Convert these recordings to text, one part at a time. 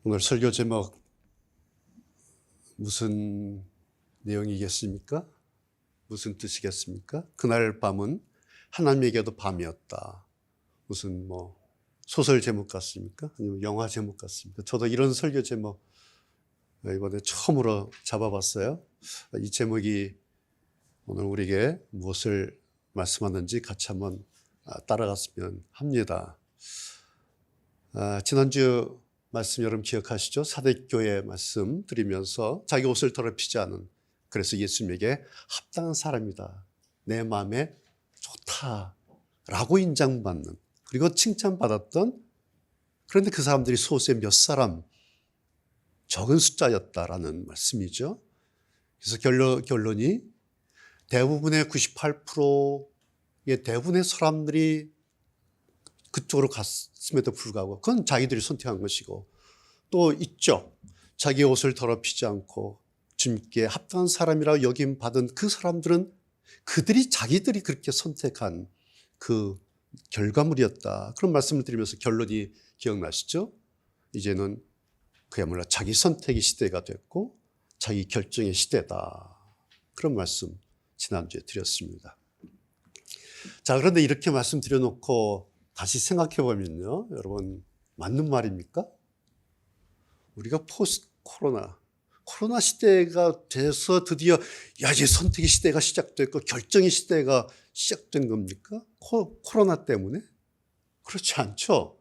오늘 설교 제목 무슨 내용이겠습니까? 무슨 뜻이겠습니까? 그날 밤은 하나님에게도 밤이었다. 무슨 소설 제목 같습니까? 아니면 영화 제목 같습니까? 저도 이런 설교 제목 이번에 처음으로 잡아봤어요. 이 제목이 오늘 우리에게 무엇을 말씀하는지 같이 한번 따라갔으면 합니다. 지난주 말씀 여러분 기억하시죠? 사대교회 말씀 드리면서 자기 옷을 더럽히지 않은, 그래서 예수님에게 합당한 사람이다, 내 마음에 좋다라고 인정받는, 그리고 칭찬받았던, 그런데 그 사람들이 소수의 몇 사람, 적은 숫자였다라는 말씀이죠. 그래서 결론이 대부분의 98%의 대부분의 사람들이 그쪽으로 갔음에도 불구하고 그건 자기들이 선택한 것이고, 또 있죠. 자기 옷을 더럽히지 않고 주님께 합당한 사람이라고 여김받은 그 사람들은 자기들이 그렇게 선택한 그 결과물이었다. 그런 말씀을 드리면서 결론이 기억나시죠? 이제는 그야말로 자기 선택의 시대가 됐고 자기 결정의 시대다. 그런 말씀 지난주에 드렸습니다. 자, 그런데 이렇게 말씀드려놓고 다시 생각해 보면요, 여러분, 맞는 말입니까? 우리가 포스트 코로나 시대가 돼서 드디어 이제 선택의 시대가 시작됐고 결정의 시대가 시작된 겁니까? 코로나 때문에? 그렇지 않죠.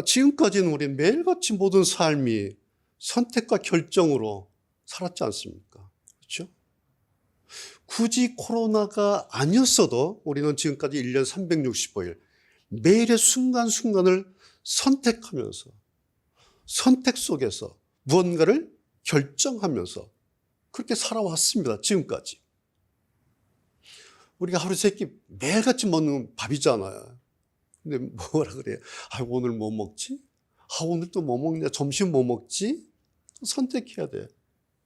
지금까지는 우리 매일같이 모든 삶이 선택과 결정으로 살았지 않습니까? 그렇죠? 굳이 코로나가 아니었어도 우리는 지금까지 1년 365일 매일의 순간순간을 선택하면서, 선택 속에서 무언가를 결정하면서 그렇게 살아왔습니다. 지금까지. 우리가 하루 세끼 매일같이 먹는 밥이잖아요. 근데 뭐라 그래요? 오늘 뭐 먹지? 오늘 또 뭐 먹냐? 점심 뭐 먹지? 선택해야 돼.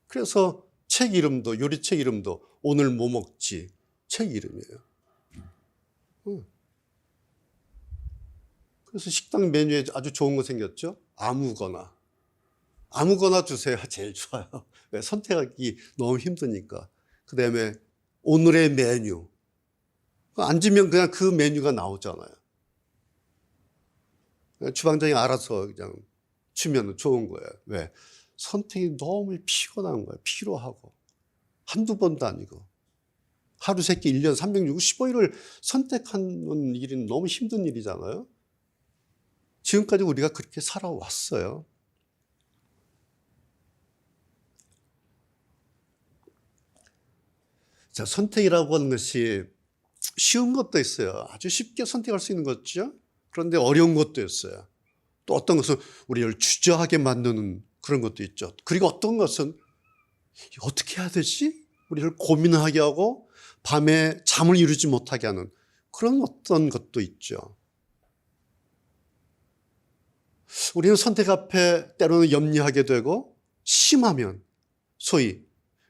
그래서 책 이름도, 요리책 이름도 오늘 뭐 먹지? 책 이름이에요. 그래서 식당 메뉴에 아주 좋은 거 생겼죠? 아무거나 주세요. 제일 좋아요. 왜? 선택하기 너무 힘드니까. 그 다음에 오늘의 메뉴. 앉으면 그냥 그 메뉴가 나오잖아요. 주방장이 알아서 그냥 주면 좋은 거예요. 왜? 선택이 너무 피곤한 거예요. 피로하고. 한두 번도 아니고. 하루 세끼 1년 365일을 선택하는 일은 너무 힘든 일이잖아요. 지금까지 우리가 그렇게 살아왔어요. 자, 선택이라고 하는 것이 쉬운 것도 있어요. 아주 쉽게 선택할 수 있는 것이죠. 그런데 어려운 것도 있어요. 또 어떤 것은 우리를 주저하게 만드는 그런 것도 있죠. 그리고 어떤 것은 어떻게 해야 되지? 우리를 고민하게 하고 밤에 잠을 이루지 못하게 하는 그런 어떤 것도 있죠. 우리는 선택 앞에 때로는 염려하게 되고, 심하면 소위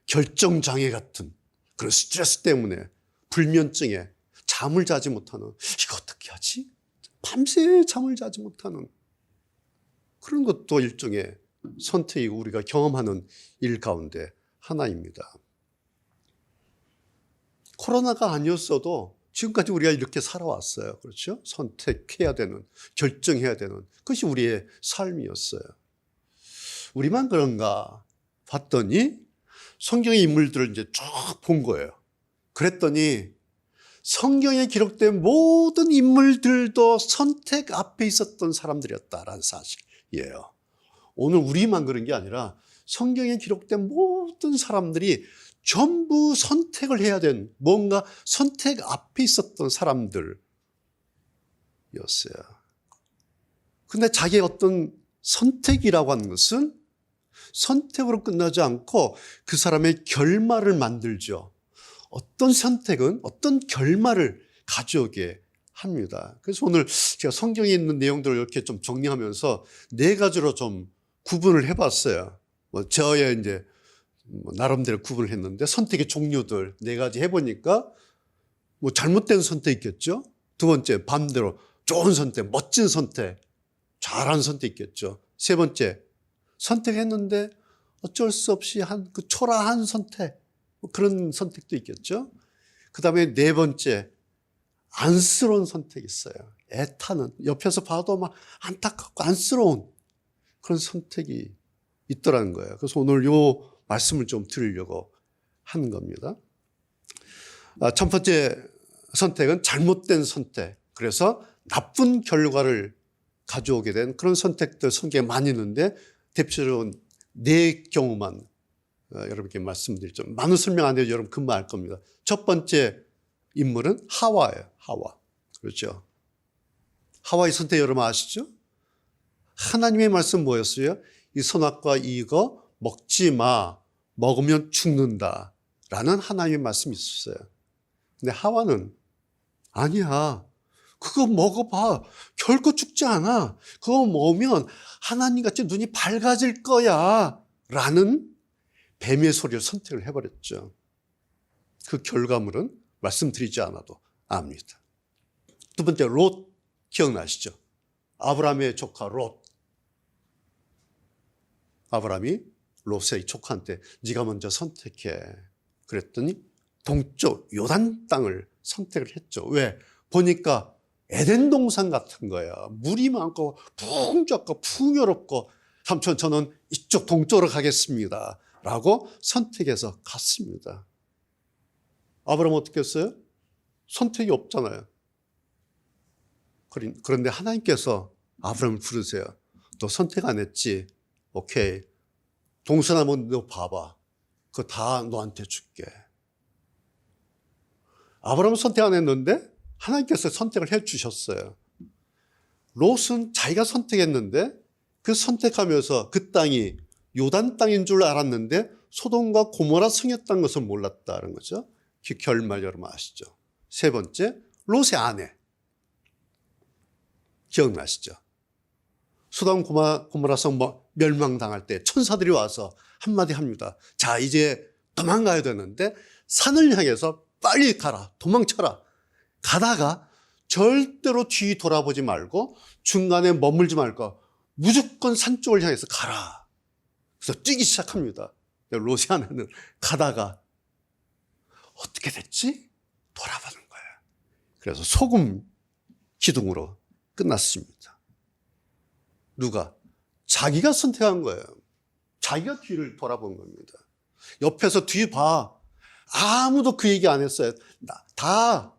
결정장애 같은 그런 스트레스 때문에, 불면증에 잠을 자지 못하는, 이거 어떻게 하지? 밤새 잠을 자지 못하는 그런 것도 일종의 선택이고 우리가 경험하는 일 가운데 하나입니다. 코로나가 아니었어도 지금까지 우리가 이렇게 살아왔어요. 그렇죠? 선택해야 되는, 결정해야 되는 그것이 우리의 삶이었어요. 우리만 그런가 봤더니 성경의 인물들을 이제 쭉 본 거예요. 그랬더니 성경에 기록된 모든 인물들도 선택 앞에 있었던 사람들이었다라는 사실이에요. 오늘 우리만 그런 게 아니라 성경에 기록된 모든 사람들이 전부 선택을 해야 된, 뭔가 선택 앞에 있었던 사람들이었어요. 근데 자기의 어떤 선택이라고 하는 것은 선택으로 끝나지 않고 그 사람의 결말을 만들죠. 어떤 선택은 어떤 결말을 가져오게 합니다. 그래서 오늘 제가 성경에 있는 내용들을 이렇게 좀 정리하면서 4가지로 좀 구분을 해봤어요. 저의 이제 나름대로 구분을 했는데, 선택의 종류들 4가지 해보니까 잘못된 선택 있겠죠. 두 번째, 반대로 좋은 선택, 멋진 선택, 잘한 선택 있겠죠. 세 번째, 선택했는데 어쩔 수 없이 그 초라한 선택, 그런 선택도 있겠죠. 그 다음에 네 번째, 안쓰러운 선택이 있어요. 애타는, 옆에서 봐도 막 안타깝고 안쓰러운 그런 선택이 있더라는 거예요. 그래서 오늘 요 말씀을 좀 드리려고 하는 겁니다. 첫 번째 선택은 잘못된 선택. 그래서 나쁜 결과를 가져오게 된 그런 선택들 성경에 많이 있는데 대표적으로 네 경우만 여러분께 말씀드리죠. 많은 설명 안 해도 여러분 금방 알 겁니다. 첫 번째 인물은 하와예요. 하와. 그렇죠. 하와의 선택 여러분 아시죠? 하나님의 말씀 뭐였어요? 이 선악과 이거 먹지 마. 먹으면 죽는다. 라는 하나님의 말씀이 있었어요. 근데 하와는 아니야. 그거 먹어봐. 결코 죽지 않아. 그거 먹으면 하나님같이 눈이 밝아질 거야. 라는 뱀의 소리를 선택을 해버렸죠. 그 결과물은 말씀드리지 않아도 압니다. 두 번째 롯 기억나시죠? 아브라함의 조카 롯. 아브라함이 롯의 조카한테 네가 먼저 선택해. 그랬더니 동쪽 요단 땅을 선택을 했죠. 왜? 보니까 에덴 동산 같은 거야. 물이 많고 풍족하고 풍요롭고 삼촌 저는 이쪽 동쪽으로 가겠습니다. 라고 선택해서 갔습니다. 아브라함은 어떻게 했어요? 선택이 없잖아요. 그런데 하나님께서 아브라함을 부르세요. 너 선택 안 했지? 오케이. 동산 한번 너 봐봐. 그거 다 너한테 줄게. 아브라함은 선택 안 했는데 하나님께서 선택을 해 주셨어요. 롯은 자기가 선택했는데 그 선택하면서 그 땅이 요단 땅인 줄 알았는데 소돔과 고모라 성이었다는 것을 몰랐다는 거죠. 그 결말 여러분 아시죠? 세 번째, 롯의 아내. 기억나시죠? 소돔 고모라 성 멸망당할 때 천사들이 와서 한마디 합니다. 자, 이제 도망가야 되는데 산을 향해서 빨리 가라. 도망쳐라. 가다가 절대로 뒤 돌아보지 말고 중간에 머물지 말고 무조건 산 쪽을 향해서 가라. 그래서 뛰기 시작합니다. 롯의 아내는 가다가 어떻게 됐지? 돌아보는 거예요. 그래서 소금 기둥으로 끝났습니다. 누가? 자기가 선택한 거예요. 자기가 뒤를 돌아본 겁니다. 옆에서 뒤 봐. 아무도 그 얘기 안 했어요. 다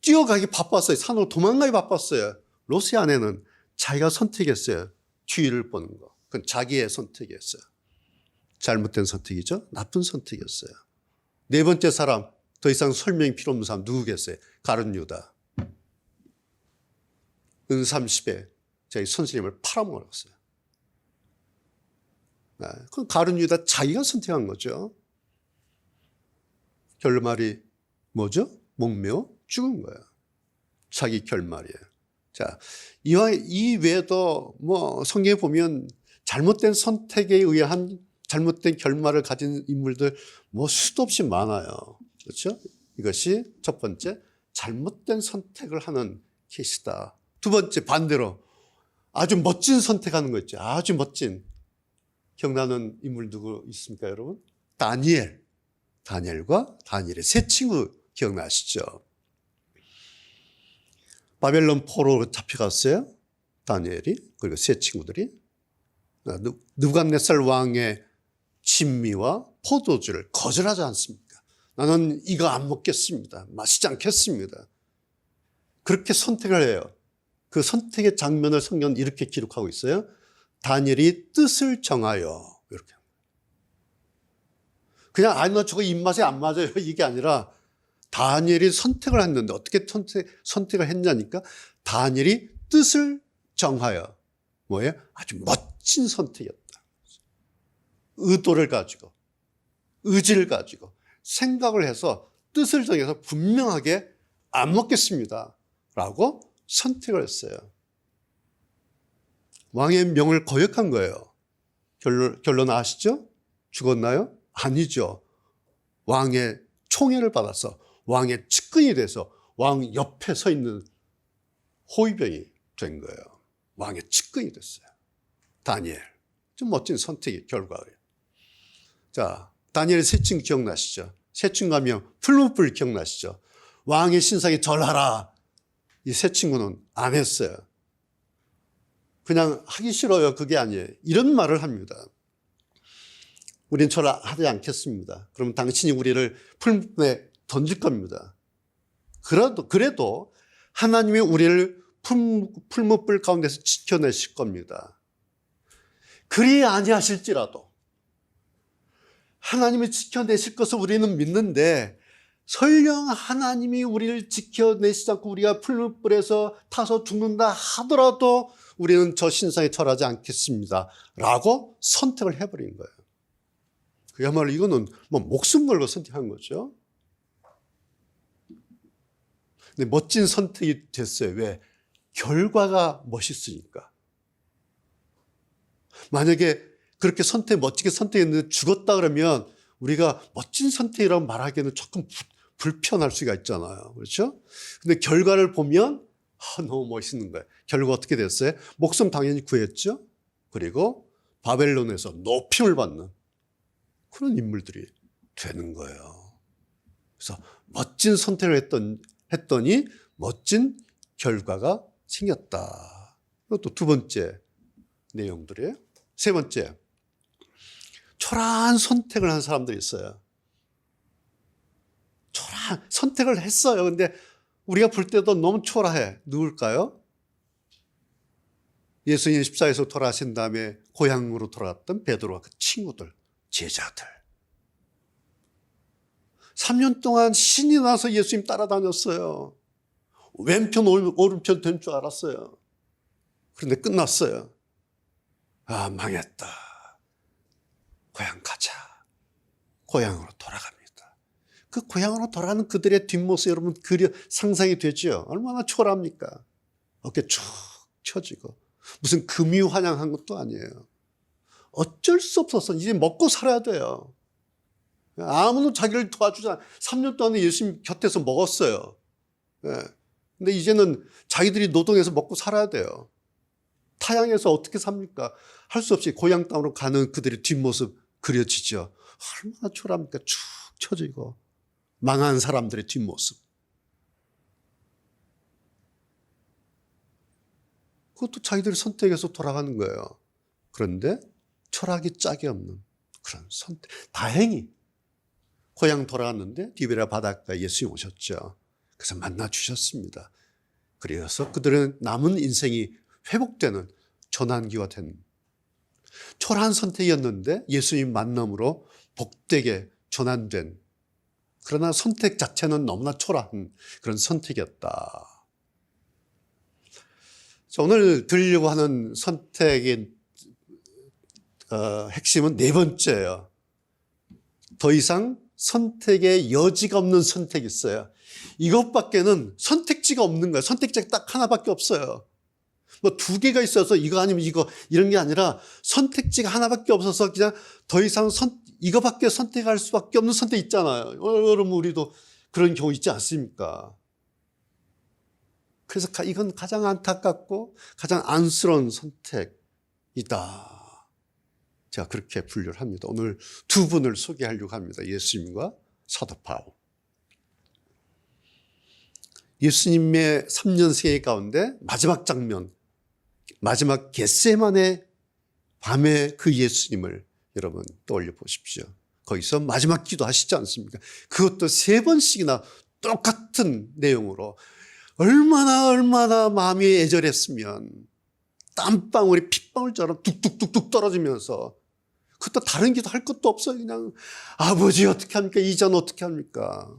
뛰어가기 바빴어요. 산으로 도망가기 바빴어요. 롯의 아내는 자기가 선택했어요. 뒤를 보는 거. 그건 자기의 선택이었어요. 잘못된 선택이죠. 나쁜 선택이었어요. 네 번째 사람, 더 이상 설명이 필요 없는 사람 누구겠어요? 가룟 유다. 은30에 저희 선생님을 팔아먹었어요. 그건 가룟 유다 자기가 선택한 거죠. 결말이 뭐죠? 목매어 죽은 거예요. 자기 결말이에요. 자, 이 외에도 성경에 보면 잘못된 선택에 의한 잘못된 결말을 가진 인물들 수도 없이 많아요. 그렇죠? 이것이 첫 번째, 잘못된 선택을 하는 케이스다. 두 번째, 반대로 아주 멋진 선택하는 거 있죠. 아주 멋진. 기억나는 인물 누구 있습니까, 여러분? 다니엘과 다니엘의 세 친구 기억나시죠? 바벨론 포로로 잡혀갔어요. 다니엘이, 그리고 세 친구들이. 느부갓네살 왕의 진미와 포도주를 거절하지 않습니까? 나는 이거 안 먹겠습니다. 마시지 않겠습니다. 그렇게 선택을 해요. 그 선택의 장면을 성경은 이렇게 기록하고 있어요. 다니엘이 뜻을 정하여. 이렇게. 그냥 아니 너 저거 입맛에 안 맞아요. 이게 아니라 다니엘이 선택을 했는데 어떻게 선택을 했냐니까 다니엘이 뜻을 정하여. 뭐예요? 아주 멋진 선택이었다. 의도를 가지고 의지를 가지고 생각을 해서 뜻을 정해서 분명하게 안 먹겠습니다. 라고 선택을 했어요. 왕의 명을 거역한 거예요. 결론 아시죠? 죽었나요? 아니죠. 왕의 총애를 받아서 왕의 측근이 돼서 왕 옆에 서 있는 호위병이 된 거예요. 왕의 측근이 됐어요. 다니엘. 좀 멋진 선택의 결과예요. 자, 다니엘의 세층 기억나시죠? 세층 가면 풀무불 기억나시죠? 왕의 신상에 절하라. 이 세 친구는 안 했어요. 그냥 하기 싫어요. 그게 아니에요. 이런 말을 합니다. 우린 절하지 않겠습니다. 그러면 당신이 우리를 풀무불에 던질 겁니다. 그래도 하나님이 우리를 풀무불 가운데서 지켜내실 겁니다. 그리 아니하실지라도 하나님이 지켜내실 것을 우리는 믿는데 설령 하나님이 우리를 지켜내시지 않고 우리가 풀무불에서 타서 죽는다 하더라도 우리는 저 신상에 절하지 않겠습니다 라고 선택을 해버린 거예요. 그야말로 이거는 뭐 목숨 걸고 선택한 거죠. 근데 멋진 선택이 됐어요. 왜? 결과가 멋있으니까. 만약에 그렇게 멋지게 선택했는데 죽었다 그러면 우리가 멋진 선택이라고 말하기에는 조금 불편할 수가 있잖아요. 그렇죠? 근데 결과를 보면 너무 멋있는 거예요. 결과 어떻게 됐어요? 목숨 당연히 구했죠. 그리고 바벨론에서 높임을 받는 그런 인물들이 되는 거예요. 그래서 멋진 선택을 했더니 멋진 결과가 생겼다. 이것도 두 번째 내용들이에요. 세 번째, 초라한 선택을 한 사람들이 있어요. 초라한 선택을 했어요. 근데 우리가 볼 때도 너무 초라해. 누굴까요? 예수님 십자가에서 돌아가신 다음에 고향으로 돌아갔던 베드로와 그 친구들, 제자들. 3년 동안 신이 나서 예수님 따라다녔어요. 왼편 오른편 된 줄 알았어요. 그런데 끝났어요. 아, 망했다. 고향 가자. 고향으로 돌아갑니다. 그 고향으로 돌아가는 그들의 뒷모습 여러분 상상이 되죠? 얼마나 초라합니까? 어깨 쭉 쳐지고 무슨 금유환영한 것도 아니에요. 어쩔 수 없어서 이제 먹고 살아야 돼요. 아무도 자기를 도와주지 않아요. 3년 동안 예수님 곁에서 먹었어요. 근데 이제는 자기들이 노동해서 먹고 살아야 돼요. 타향에서 어떻게 삽니까? 할 수 없이 고향 땅으로 가는 그들의 뒷모습 그려지죠. 얼마나 초라합니까? 축 처지고 망한 사람들의 뒷모습. 그것도 자기들이 선택해서 돌아가는 거예요. 그런데 철학이 짝이 없는 그런 선택. 다행히 고향 돌아갔는데 디베랴 바닷가에 예수님 오셨죠. 그래서 만나 주셨습니다. 그래서 그들은 남은 인생이 회복되는 전환기가 된 초라한 선택이었는데 예수님 만남으로 복되게 전환된, 그러나 선택 자체는 너무나 초라한 그런 선택이었다. 오늘 드리려고 하는 선택의 핵심은 네 번째예요. 더 이상 선택의 여지가 없는 선택이 있어요. 이것밖에는 선택지가 없는 거예요. 선택지가 딱 하나밖에 없어요. 뭐 두 개가 있어서 이거 아니면 이거 이런 게 아니라 선택지가 하나밖에 없어서 그냥 더 이상 이거밖에 선택할 수밖에 없는 선택 있잖아요. 여러분 우리도 그런 경우 있지 않습니까? 그래서 이건 가장 안타깝고 가장 안쓰러운 선택이다. 제가 그렇게 분류를 합니다. 오늘 두 분을 소개하려고 합니다. 예수님과 사도 바울. 예수님의 3년 세계 가운데 마지막 장면, 마지막 겟세마네 밤에 그 예수님을 여러분 떠올려 보십시오. 거기서 마지막 기도 하시지 않습니까? 그것도 3번씩이나 똑같은 내용으로 얼마나 마음이 애절했으면 땀방울이 핏방울처럼 뚝뚝뚝뚝 떨어지면서, 그것도 다른 기도 할 것도 없어요. 그냥 아버지 어떻게 합니까? 이 잔 어떻게 합니까?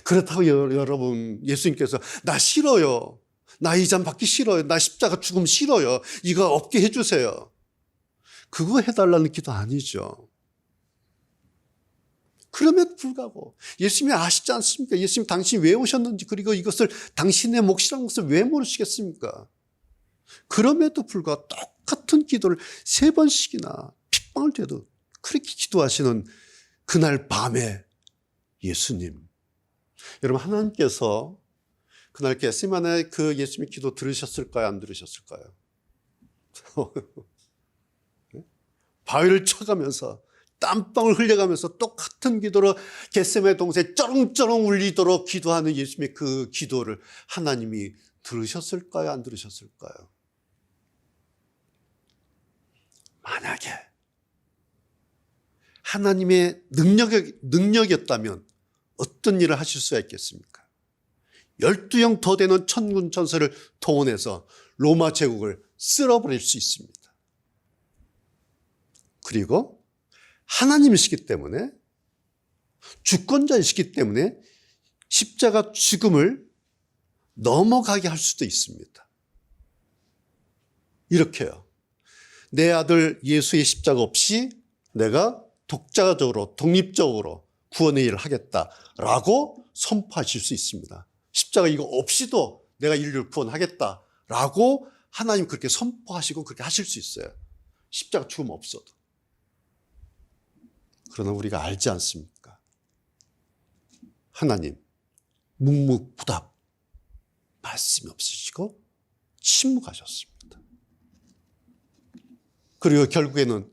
그렇다고 여러분 예수님께서 나 싫어요. 나 이 잔 받기 싫어요. 나 십자가 죽음 싫어요. 이거 없게 해주세요. 그거 해달라는 기도 아니죠. 그럼에도 불구하고 예수님이 아시지 않습니까? 예수님 당신이 왜 오셨는지, 그리고 이것을 당신의 몫이라는 것을 왜 모르시겠습니까? 그럼에도 불구하고 똑같은 기도를 3번씩이나 핏방울 때도 그렇게 기도하시는 그날 밤에 예수님. 여러분 하나님께서 그날 겟세마네 그 예수님의 기도 들으셨을까요? 안 들으셨을까요? 바위를 쳐가면서 땀방울 흘려가면서 똑같은 기도로 겟세마네 동산에 쩌렁쩌렁 울리도록 기도하는 예수님의 그 기도를 하나님이 들으셨을까요? 안 들으셨을까요? 만약에 하나님의 능력이었다면 어떤 일을 하실 수가 있겠습니까? 12형 더 되는 천군 천사를 동원해서 로마 제국을 쓸어버릴 수 있습니다. 그리고 하나님이시기 때문에, 주권자이시기 때문에 십자가 죽음을 넘어가게 할 수도 있습니다. 이렇게요. 내 아들 예수의 십자가 없이 내가 독자적으로 독립적으로 구원의 일을 하겠다라고 선포하실 수 있습니다. 십자가 이거 없이도 내가 인류를 구원하겠다라고 하나님 그렇게 선포하시고 그렇게 하실 수 있어요. 십자가 죽음 없어도. 그러나 우리가 알지 않습니까? 하나님 묵묵부답, 말씀이 없으시고 침묵하셨습니다. 그리고 결국에는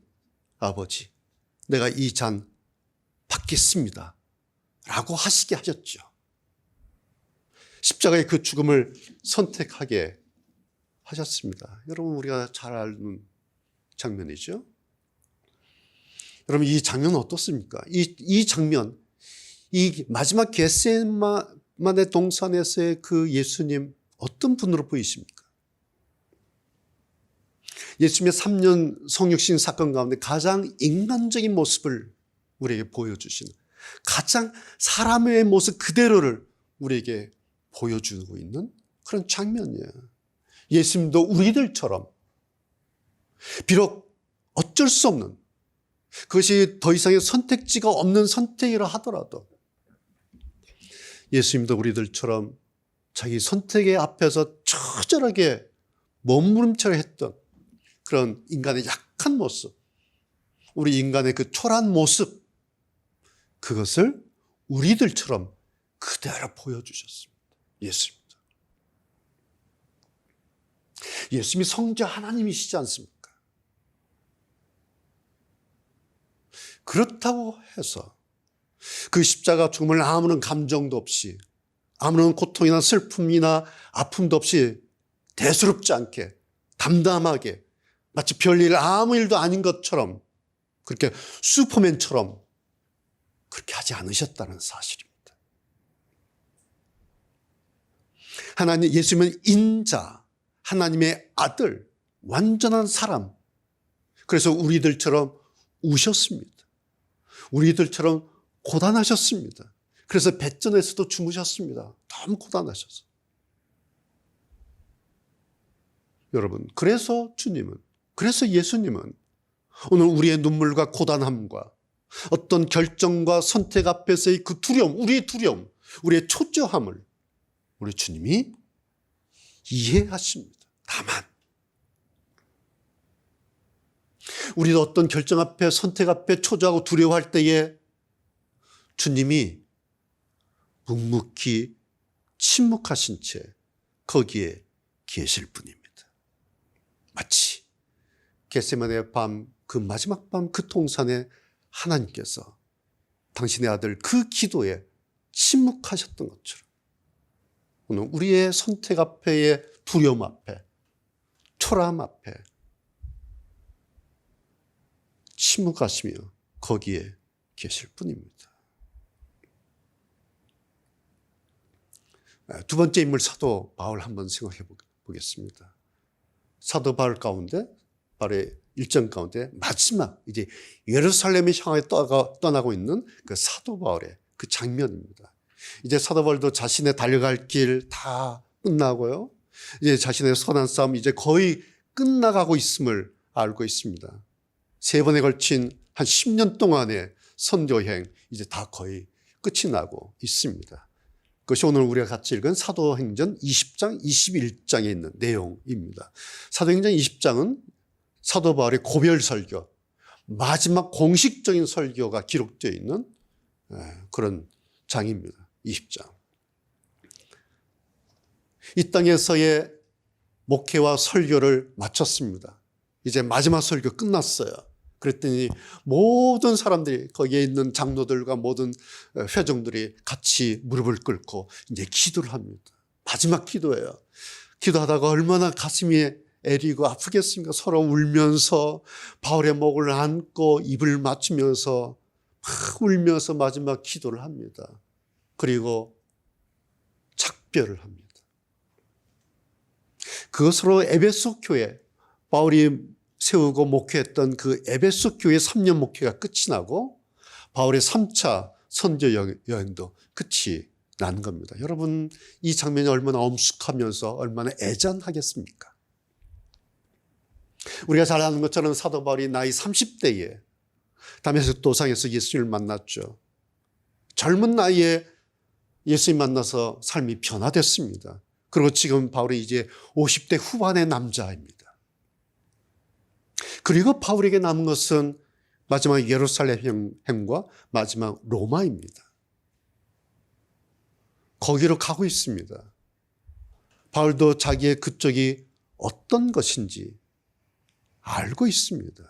아버지, 내가 이 잔 받겠습니다 라고 하시게 하셨죠. 십자가의 그 죽음을 선택하게 하셨습니다. 여러분, 우리가 잘 아는 장면이죠. 여러분, 이 장면은 어떻습니까? 이 장면, 이 마지막 겟세마네 동산에서의 그 예수님 어떤 분으로 보이십니까? 예수님의 3년 성육신 사건 가운데 가장 인간적인 모습을 우리에게 보여주시는, 가장 사람의 모습 그대로를 우리에게 보여주고 있는 그런 장면이에요. 예수님도 우리들처럼 비록 어쩔 수 없는, 그것이 더 이상의 선택지가 없는 선택이라 하더라도 예수님도 우리들처럼 자기 선택의 앞에서 처절하게 몸부림쳐야 했던 그런 인간의 약한 모습, 우리 인간의 그 초라한 모습, 그것을 우리들처럼 그대로 보여주셨습니다. 예수님도. 예수님이 성자 하나님이시지 않습니까? 그렇다고 해서 그 십자가 죽음을 아무런 감정도 없이, 아무런 고통이나 슬픔이나 아픔도 없이 대수롭지 않게 담담하게 마치 별일 아무 일도 아닌 것처럼 그렇게 슈퍼맨처럼 그렇게 하지 않으셨다는 사실입니다. 하나님, 예수님은 인자, 하나님의 아들, 완전한 사람. 그래서 우리들처럼 우셨습니다. 우리들처럼 고단하셨습니다. 그래서 뱃전에서도 주무셨습니다. 너무 고단하셔서. 여러분, 그래서 예수님은 오늘 우리의 눈물과 고단함과 어떤 결정과 선택 앞에서의 그 두려움, 우리의 초조함을 우리 주님이 이해하십니다. 다만 우리도 어떤 결정 앞에, 선택 앞에 초조하고 두려워할 때에 주님이 묵묵히 침묵하신 채 거기에 계실 뿐입니다. 마치 겟세마네 밤, 그 마지막 밤 그 동산에 하나님께서 당신의 아들 그 기도에 침묵하셨던 것처럼 오늘 우리의 선택 앞에의 두려움 앞에, 초라함 앞에 침묵하시며 거기에 계실 뿐입니다. 두 번째 인물 사도 바울 한번 생각해 보겠습니다. 사도 바울 가운데, 바울의 일정 가운데 마지막 이제 예루살렘을 향해 떠나고 있는 그 사도 바울의 그 장면입니다. 이제 사도 바울도 자신의 달려갈 길 다 끝나고요. 이제 자신의 선한 싸움 이제 거의 끝나가고 있음을 알고 있습니다. 3번에 걸친 한 10년 동안의 선교행 이제 다 거의 끝이 나고 있습니다. 그것이 오늘 우리가 같이 읽은 사도행전 20장, 21장에 있는 내용입니다. 사도행전 20장은 사도 바울의 고별 설교, 마지막 공식적인 설교가 기록되어 있는 그런 장입니다. 20장. 이 땅에서의 목회와 설교를 마쳤습니다. 이제 마지막 설교 끝났어요. 그랬더니 모든 사람들이 거기에 있는 장로들과 모든 회중들이 같이 무릎을 꿇고 이제 기도를 합니다. 마지막 기도예요. 기도하다가 얼마나 가슴이 애리고 아프겠습니까? 서로 울면서 바울의 목을 안고 입을 맞추면서 막 울면서 마지막 기도를 합니다. 그리고 작별을 합니다. 그것으로 에베소 교회, 바울이 세우고 목회했던 그 에베소 교회 3년 목회가 끝이 나고 바울의 3차 선교 여행도 끝이 난 겁니다. 여러분, 이 장면이 얼마나 엄숙하면서 얼마나 애잔하겠습니까? 우리가 잘 아는 것처럼 사도 바울이 나이 30대에 다메섹 도상에서 예수님을 만났죠. 젊은 나이에 예수님 만나서 삶이 변화됐습니다. 그리고 지금 바울이 이제 50대 후반의 남자입니다. 그리고 바울에게 남은 것은 마지막 예루살렘 행과 마지막 로마입니다. 거기로 가고 있습니다. 바울도 자기의 그쪽이 어떤 것인지 알고 있습니다.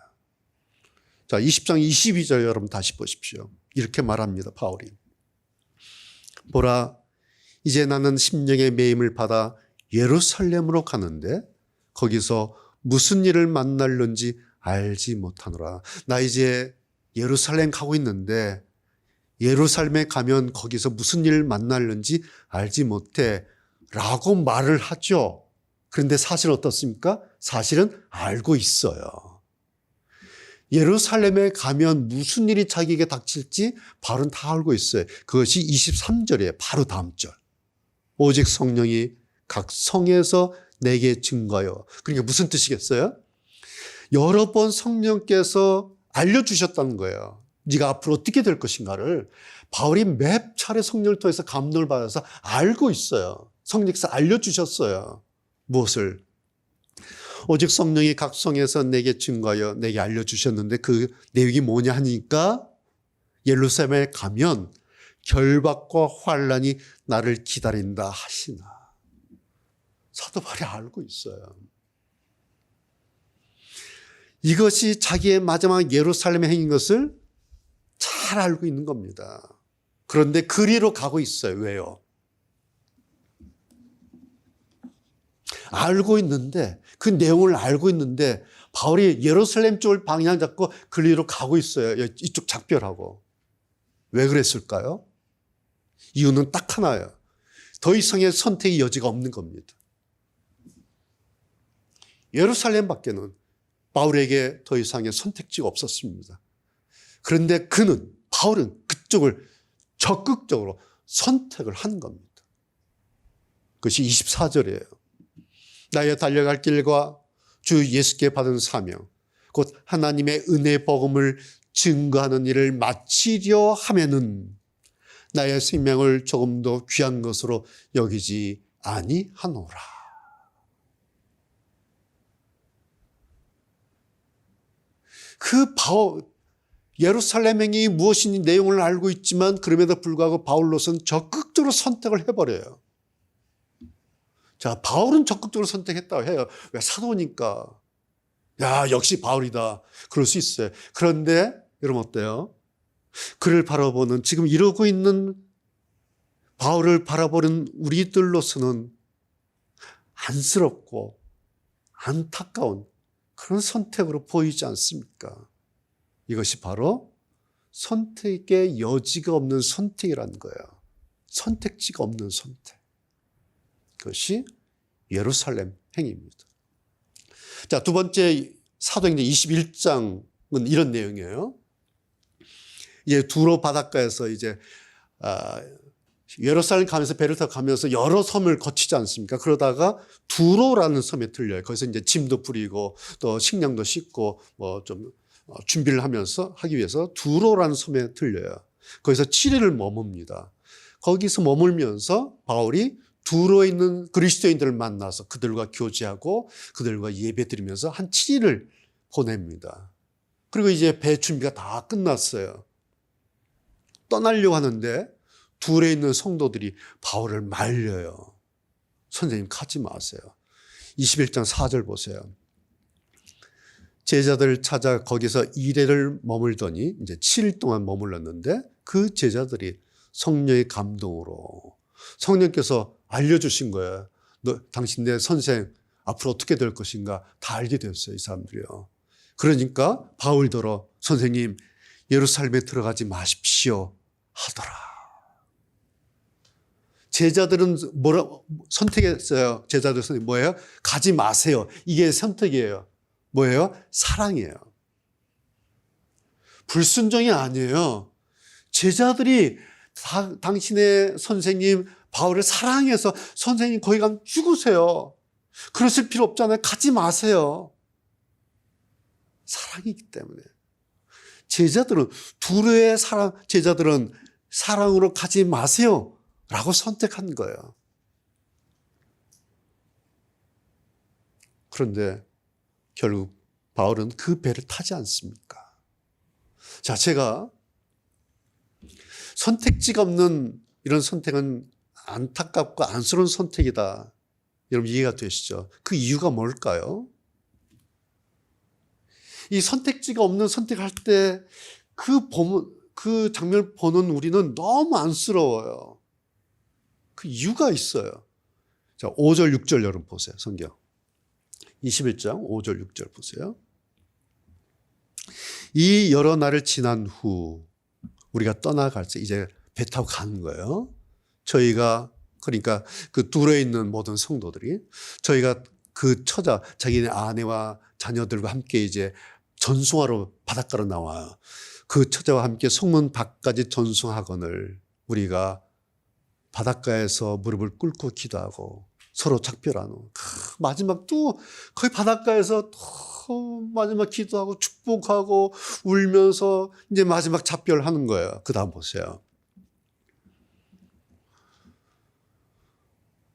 자, 20장 22절 여러분 다시 보십시오. 이렇게 말합니다. 바울이. 보라, 이제 나는 심령의 매임을 받아 예루살렘으로 가는데 거기서 무슨 일을 만날는지 알지 못하노라. 나 이제 예루살렘 가고 있는데 예루살렘에 가면 거기서 무슨 일을 만날는지 알지 못해 라고 말을 하죠. 그런데 사실은 어떻습니까? 사실은 알고 있어요. 예루살렘에 가면 무슨 일이 자기에게 닥칠지 바울은 다 알고 있어요. 그것이 23절이에요. 바로 다음 절. 오직 성령이 각 성에서 내게 증거하여. 그러니까 무슨 뜻이겠어요? 여러 번 성령께서 알려주셨다는 거예요. 네가 앞으로 어떻게 될 것인가를 바울이 몇 차례 성령을 통해서 감동을 받아서 알고 있어요. 성령께서 알려주셨어요. 무엇을? 오직 성령이 각 성에서 내게 증거하여 내게 알려주셨는데 그 내용이 뭐냐 하니까 예루살렘에 가면 결박과 환란이 나를 기다린다 하시나. 사도 바울이 알고 있어요. 이것이 자기의 마지막 예루살렘의 행인 것을 잘 알고 있는 겁니다. 그런데 그리로 가고 있어요. 왜요? 알고 있는데 그 내용을 알고 있는데 바울이 예루살렘 쪽을 방향 잡고 그리로 가고 있어요. 이쪽 작별하고. 왜 그랬을까요? 이유는 딱 하나예요. 더 이상의 선택의 여지가 없는 겁니다. 예루살렘 밖에는 바울에게 더 이상의 선택지가 없었습니다. 그런데 바울은 그쪽을 적극적으로 선택을 한 겁니다. 그것이 24절이에요. 나의 달려갈 길과 주 예수께 받은 사명, 곧 하나님의 은혜 복음을 증거하는 일을 마치려 하면은 나의 생명을 조금 더 귀한 것으로 여기지 아니하노라. 예루살렘 행이 무엇인지 내용을 알고 있지만 그럼에도 불구하고 바울로서는 적극적으로 선택을 해버려요. 자, 바울은 적극적으로 선택했다고 해요. 왜? 사도니까. 야, 역시 바울이다. 그럴 수 있어요. 그런데 여러분 어때요? 그를 바라보는, 지금 이러고 있는 바울을 바라보는 우리들로서는 안쓰럽고 안타까운 그런 선택으로 보이지 않습니까? 이것이 바로 선택의 여지가 없는 선택이라는 거예요. 선택지가 없는 선택. 그것이 예루살렘 행입니다. 자, 두 번째 사도행전 21장은 이런 내용이에요. 이제 두로 바닷가에서 이제 예루살렘 가면서 배를 타고 가면서 여러 섬을 거치지 않습니까? 그러다가 두로라는 섬에 들려요. 거기서 이제 짐도 뿌리고 또 식량도 싣고 뭐 좀 준비를 하면서 하기 위해서 두로라는 섬에 들려요. 거기서 7일을 머뭅니다. 거기서 머물면서 바울이 두로에 있는 그리스도인들을 만나서 그들과 교제하고 그들과 예배드리면서 한 7일을 보냅니다. 그리고 이제 배 준비가 다 끝났어요. 떠나려고 하는데 둘에 있는 성도들이 바울을 말려요. 선생님 가지 마세요. 21장 4절 보세요. 제자들을 찾아 거기서 2일을 머물더니 이제 7일 동안 머물렀는데 그 제자들이 성령의 감동으로 성령께서 알려주신 거예요. 당신 내 선생 앞으로 어떻게 될 것인가 다 알게 되었어요. 이 사람들이요. 그러니까 바울더러 선생님 예루살렘에 들어가지 마십시오 하더라. 제자들은 뭐라 선택했어요. 제자들 선택 뭐예요? 가지 마세요. 이게 선택이에요. 뭐예요? 사랑이에요. 불순종이 아니에요. 제자들이 당신의 선생님 바울을 사랑해서 선생님 거기 가면 죽으세요. 그러실 필요 없잖아요. 가지 마세요. 사랑이기 때문에. 제자들은 사랑으로 가지 마세요 라고 선택한 거예요. 그런데 결국 바울은 그 배를 타지 않습니까? 자, 제가 선택지가 없는 이런 선택은 안타깝고 안쓰러운 선택이다. 여러분 이해가 되시죠? 그 이유가 뭘까요? 이 선택지가 없는 선택할 때 그 장면을 보는 우리는 너무 안쓰러워요. 그 이유가 있어요. 자, 5절, 6절 여러분 보세요. 성경. 21장 5절, 6절 보세요. 이 여러 날을 지난 후 우리가 떠나갈 때 이제 배 타고 가는 거예요. 저희가 그러니까 그 둘에 있는 모든 성도들이 저희가 그 처자 자기네 아내와 자녀들과 함께 이제 전송하러 바닷가로 나와요. 그 처자와 함께 성문 밖까지 전송하거늘 우리가 바닷가에서 무릎을 꿇고 기도하고 서로 작별한 후 마지막 또 거의 바닷가에서 또 마지막 기도하고 축복하고 울면서 이제 마지막 작별하는 거예요. 그 다음 보세요.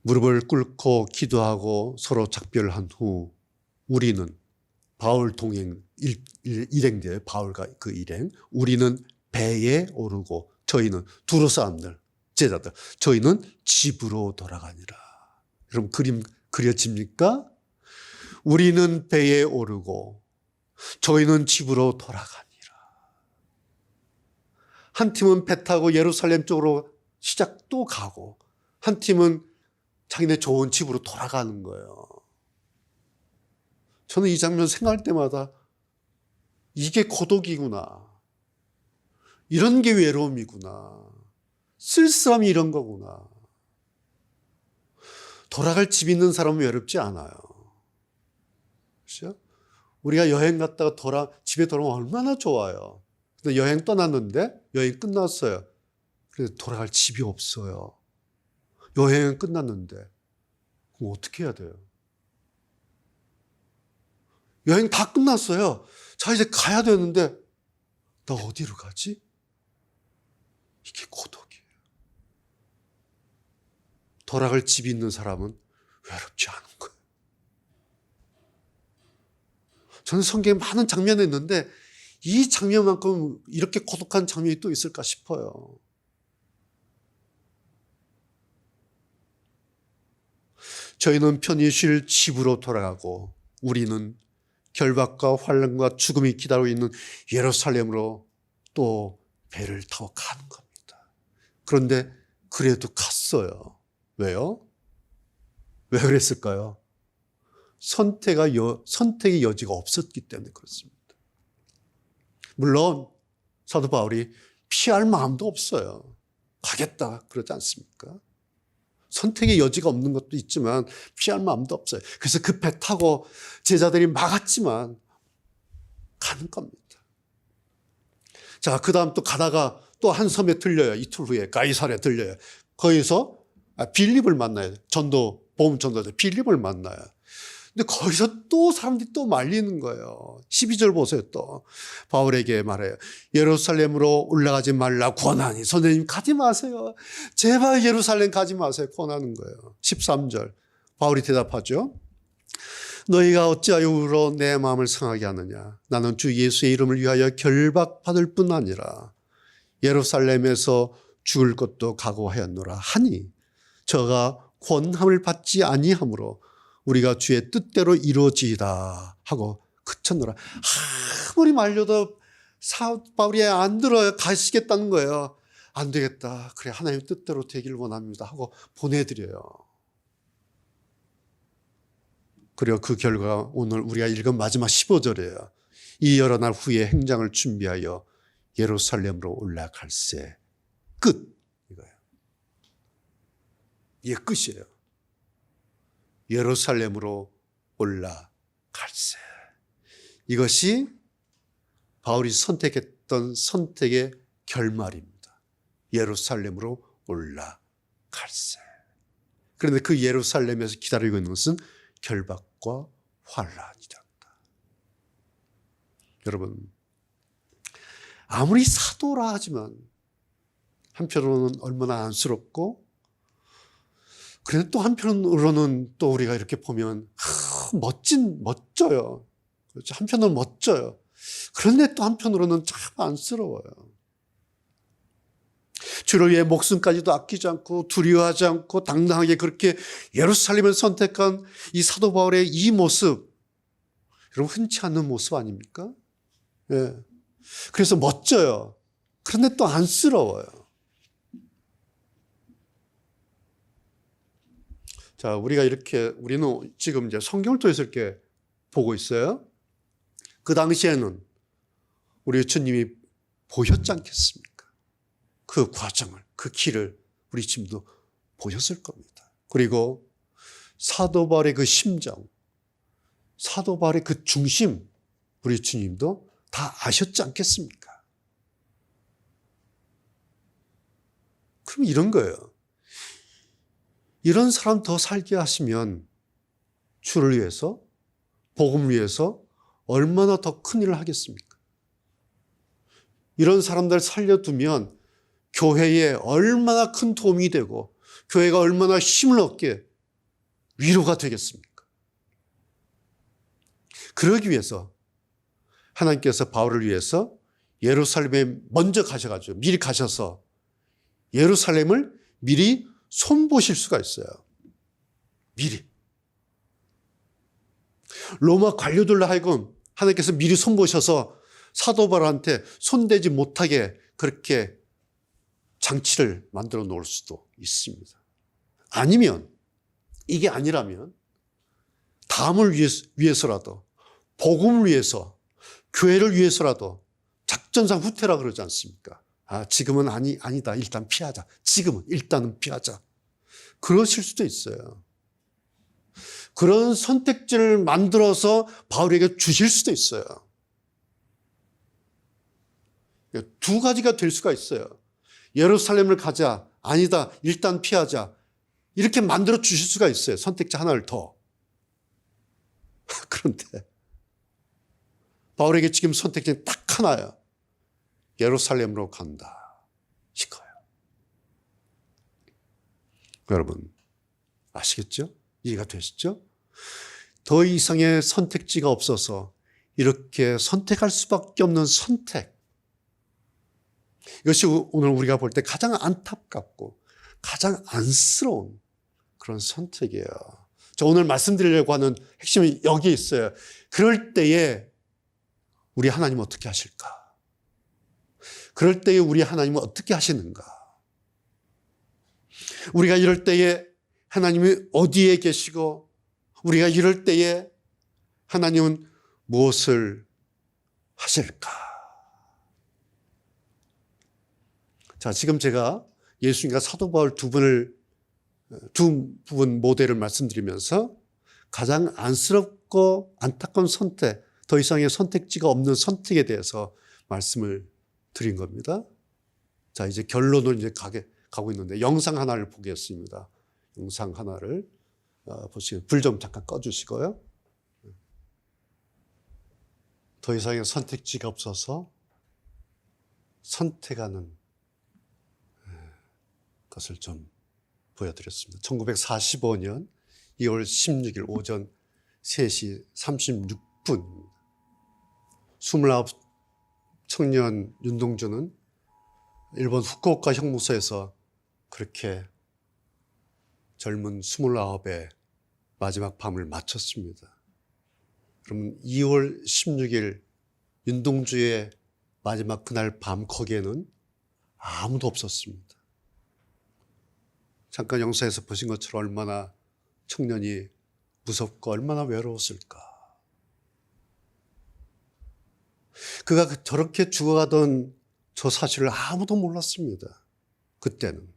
무릎을 꿇고 기도하고 서로 작별한 후 우리는 바울 동행 일행들 바울과 그 일행 우리는 배에 오르고 저희는 두로 사람들 제자들 저희는 집으로 돌아가니라. 여러분 그림 그려집니까? 우리는 배에 오르고 저희는 집으로 돌아가니라. 한 팀은 배 타고 예루살렘 쪽으로 시작 또 가고 한 팀은 자기네 좋은 집으로 돌아가는 거예요. 저는 이 장면 생각할 때마다 이게 고독이구나. 이런 게 외로움이구나. 쓸쓸함이 이런 거구나. 돌아갈 집 있는 사람은 외롭지 않아요. 그렇죠? 우리가 여행 갔다가 집에 돌아오면 얼마나 좋아요. 근데 여행 떠났는데 여행 끝났어요. 그래서 돌아갈 집이 없어요. 여행은 끝났는데 그럼 어떻게 해야 돼요? 여행 다 끝났어요. 자 이제 가야 되는데 나 어디로 가지? 이게 고독이에요. 돌아갈 집이 있는 사람은 외롭지 않은 거예요. 저는 성경에 많은 장면이 있는데 이 장면만큼 이렇게 고독한 장면이 또 있을까 싶어요. 저희는 편히 쉴 집으로 돌아가고 우리는 결박과 환란과 죽음이 기다리고 있는 예루살렘으로 또 배를 타고 가는 겁니다. 그런데 그래도 갔어요. 왜요? 왜 그랬을까요? 선택의 여지가 없었기 때문에 그렇습니다. 물론 사도 바울이 피할 마음도 없어요. 가겠다 그러지 않습니까? 선택의 여지가 없는 것도 있지만 피할 마음도 없어요. 그래서 그 배 타고 제자들이 막았지만 가는 겁니다. 자, 그 다음 또 가다가 또 한 섬에 들려요. 이틀 후에 가이사랴에 들려요. 거기서 빌립을 만나요. 보험 전도자 빌립을 만나요. 근데 거기서 또 사람들이 또 말리는 거예요. 12절 보세요. 또 바울에게 말해요. 예루살렘으로 올라가지 말라 권하니. 선생님 가지 마세요. 제발 예루살렘 가지 마세요. 권하는 거예요. 13절 바울이 대답하죠. 너희가 어찌하여 울어 내 마음을 상하게 하느냐. 나는 주 예수의 이름을 위하여 결박받을 뿐 아니라 예루살렘에서 죽을 것도 각오하였노라 하니 저가 권함을 받지 아니하므로 우리가 주의 뜻대로 이루어지이다 하고 그 닥쳤노라. 아무리 말려도 바울이 안 들어요. 가시겠다는 거예요. 안 되겠다. 그래, 하나님 뜻대로 되기를 원합니다 하고 보내드려요. 그리고 그 결과 오늘 우리가 읽은 마지막 15절이에요. 이 여러 날 후에 행장을 준비하여 예루살렘으로 올라갈새. 끝. 이거예요. 이게 끝이에요. 예루살렘으로 올라갈새. 이것이 바울이 선택했던 선택의 결말입니다. 예루살렘으로 올라갈새. 그런데 그 예루살렘에서 기다리고 있는 것은 결박과 환란이다. 여러분, 아무리 사도라 하지만 한편으로는 얼마나 안쓰럽고, 그런데 또 한편으로는 또 우리가 이렇게 보면 멋져요. 그렇죠? 한편으로는 멋져요. 그런데 또 한편으로는 참 안쓰러워요. 주를 위해 목숨까지도 아끼지 않고 두려워하지 않고 당당하게 그렇게 예루살렘을 선택한 이 사도 바울의 이 모습, 여러분 흔치 않는 모습 아닙니까? 예. 그래서 멋져요. 그런데 또 안쓰러워요. 자, 우리는 지금 이제 성경을 통해서 이렇게 보고 있어요. 그 당시에는 우리 주님이 보셨지 않겠습니까? 그 과정을, 그 길을 우리 지금도 보셨을 겁니다. 그리고 사도 바울의 그 심정, 사도 바울의 그 중심, 우리 주님도 다 아셨지 않겠습니까? 그럼 이런 거예요. 이런 사람 더 살게 하시면 주를 위해서, 복음을 위해서 얼마나 더 큰 일을 하겠습니까? 이런 사람들 살려두면 교회에 얼마나 큰 도움이 되고 교회가 얼마나 힘을 얻게 위로가 되겠습니까? 그러기 위해서 하나님께서 바울을 위해서 예루살렘에 먼저 가셔가지고 미리 가셔서 예루살렘을 미리 손보실 수가 있어요. 미리. 로마 관료들로 하여금 하나님께서 미리 손보셔서 사도 바울한테 손대지 못하게 그렇게 장치를 만들어 놓을 수도 있습니다. 아니면 이게 아니라면 다음을 위해서라도 복음을 위해서 교회를 위해서라도 작전상 후퇴라 그러지 않습니까? 지금은 아니다. 일단 피하자. 지금은 일단은 피하자. 그러실 수도 있어요. 그런 선택지를 만들어서 바울에게 주실 수도 있어요. 두 가지가 될 수가 있어요. 예루살렘을 가자. 아니다. 일단 피하자. 이렇게 만들어 주실 수가 있어요. 선택지 하나를 더. 그런데 바울에게 지금 선택지는 딱 하나예요. 예루살렘으로 간다. 이거예요. 여러분 아시겠죠? 이해가 되시죠? 더 이상의 선택지가 없어서 이렇게 선택할 수밖에 없는 선택. 이것이 오늘 우리가 볼 때 가장 안타깝고 가장 안쓰러운 그런 선택이에요. 저 오늘 말씀드리려고 하는 핵심이 여기에 있어요. 그럴 때에 우리 하나님은 어떻게 하실까? 그럴 때에 우리 하나님은 어떻게 하시는가? 우리가 이럴 때에 하나님이 어디에 계시고 우리가 이럴 때에 하나님은 무엇을 하실까? 자, 지금 제가 예수님과 사도 바울 두 부분 모델을 말씀드리면서 가장 안쓰럽고 안타까운 선택, 더 이상의 선택지가 없는 선택에 대해서 말씀을 드린 겁니다. 자, 이제 결론으로 이제 가고 있는데 영상 하나를 보겠습니다. 영상 하나를 보시면 불 좀 잠깐 꺼주시고요. 더 이상의 선택지가 없어서 선택하는 것을 좀 보여드렸습니다. 1945년 2월 16일 오전 3시 36분 29 청년 윤동주는 일본 후쿠오카 형무소에서 그렇게 젊은 29의 마지막 밤을 마쳤습니다. 그러면 2월 16일 윤동주의 마지막 그날 밤 거기에는 아무도 없었습니다. 잠깐 영상에서 보신 것처럼 얼마나 청년이 무섭고 얼마나 외로웠을까. 그가 저렇게 죽어가던 저 사실을 아무도 몰랐습니다. 그때는.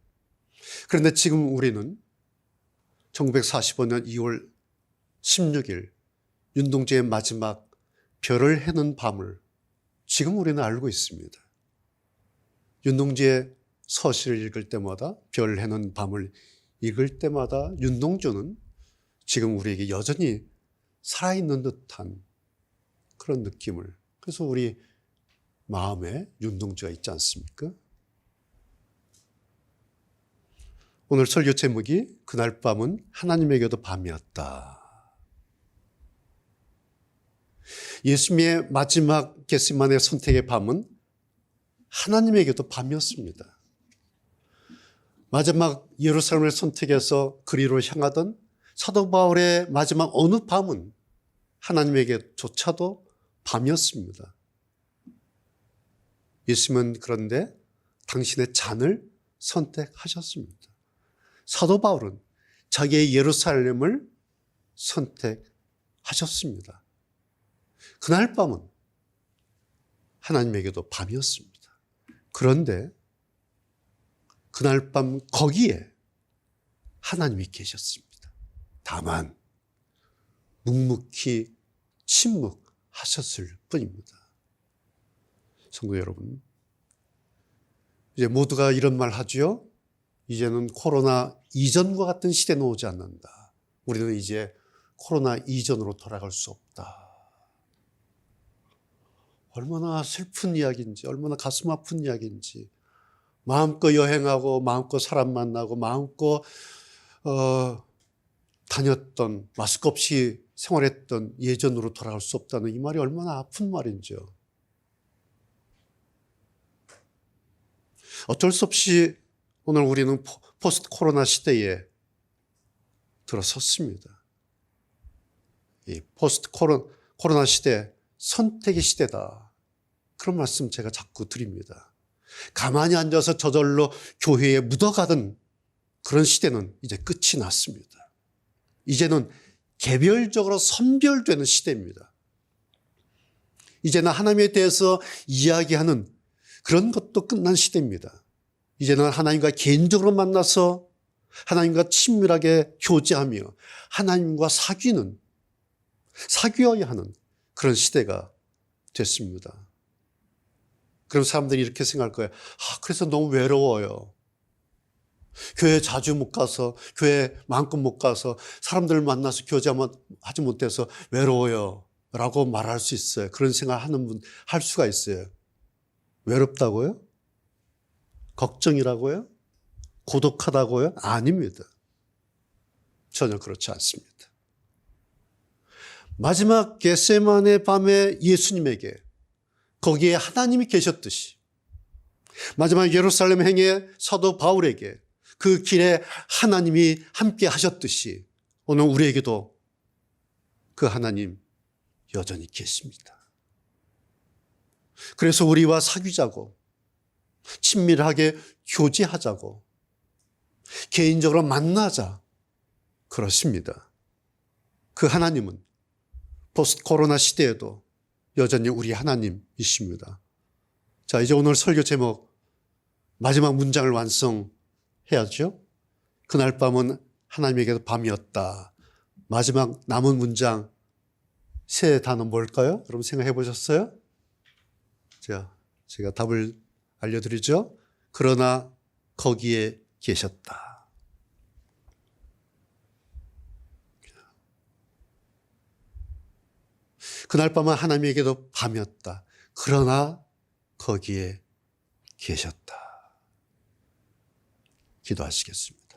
그런데 지금 우리는 1945년 2월 16일 윤동주의 마지막 별을 해는 밤을 지금 우리는 알고 있습니다. 윤동주의 서시를 읽을 때마다, 별을 해는 밤을 읽을 때마다 윤동주는 지금 우리에게 여전히 살아있는 듯한 그런 느낌을, 그래서 우리 마음에 윤동주가 있지 않습니까? 오늘 설교 제목이 그날 밤은 하나님에게도 밤이었다. 예수님의 마지막 겟세마네 선택의 밤은 하나님에게도 밤이었습니다. 마지막 예루살렘을 선택해서 그리로 향하던 사도 바울의 마지막 어느 밤은 하나님에게조차도 밤이었습니다. 예수님은 그런데 당신의 잔을 선택하셨습니다. 사도 바울은 자기의 예루살렘을 선택하셨습니다. 그날 밤은 하나님에게도 밤이었습니다. 그런데 그날 밤 거기에 하나님이 계셨습니다. 다만 묵묵히 침묵하셨을 뿐입니다. 성도 여러분, 이제 모두가 이런 말 하죠. 이제는 코로나 이전과 같은 시대는 오지 않는다. 우리는 이제 코로나 이전으로 돌아갈 수 없다. 얼마나 슬픈 이야기인지, 얼마나 가슴 아픈 이야기인지, 마음껏 여행하고 마음껏 사람 만나고 마음껏 다녔던, 마스크 없이 생활했던 예전으로 돌아갈 수 없다는 이 말이 얼마나 아픈 말인지요. 어쩔 수 없이 오늘 우리는 포스트 코로나 시대에 들어섰습니다. 이 포스트 코로나 시대, 선택의 시대다. 그런 말씀 제가 자꾸 드립니다. 가만히 앉아서 저절로 교회에 묻어가던 그런 시대는 이제 끝이 났습니다. 이제는 개별적으로 선별되는 시대입니다. 이제는 하나님에 대해서 이야기하는 그런 것도 끝난 시대입니다. 이제는 하나님과 개인적으로 만나서 하나님과 친밀하게 교제하며 하나님과 사귀어야 하는 그런 시대가 됐습니다. 그럼 사람들이 이렇게 생각할 거예요. 그래서 너무 외로워요. 교회 자주 못 가서, 교회 마음껏 못 가서, 사람들을 만나서 교제하지 못해서 외로워요 라고 말할 수 있어요. 그런 생각하는 분 할 수가 있어요. 외롭다고요? 걱정이라고요? 고독하다고요? 아닙니다. 전혀 그렇지 않습니다. 마지막 겟세마네 밤에 예수님에게 거기에 하나님이 계셨듯이 마지막 예루살렘 행의 사도 바울에게 그 길에 하나님이 함께 하셨듯이 오늘 우리에게도 그 하나님 여전히 계십니다. 그래서 우리와 사귀자고, 친밀하게 교제하자고, 개인적으로 만나자 그렇습니다. 그 하나님은 포스트 코로나 시대에도 여전히 우리 하나님이십니다. 자, 이제 오늘 설교 제목 마지막 문장을 완성해야죠. 그날 밤은 하나님에게도 밤이었다. 마지막 남은 문장 세 단어 뭘까요? 여러분 생각해 보셨어요? 제가 답을 알려드리죠. 그러나 거기에 계셨다. 그날 밤은 하나님에게도 밤이었다. 그러나 거기에 계셨다. 기도하시겠습니다.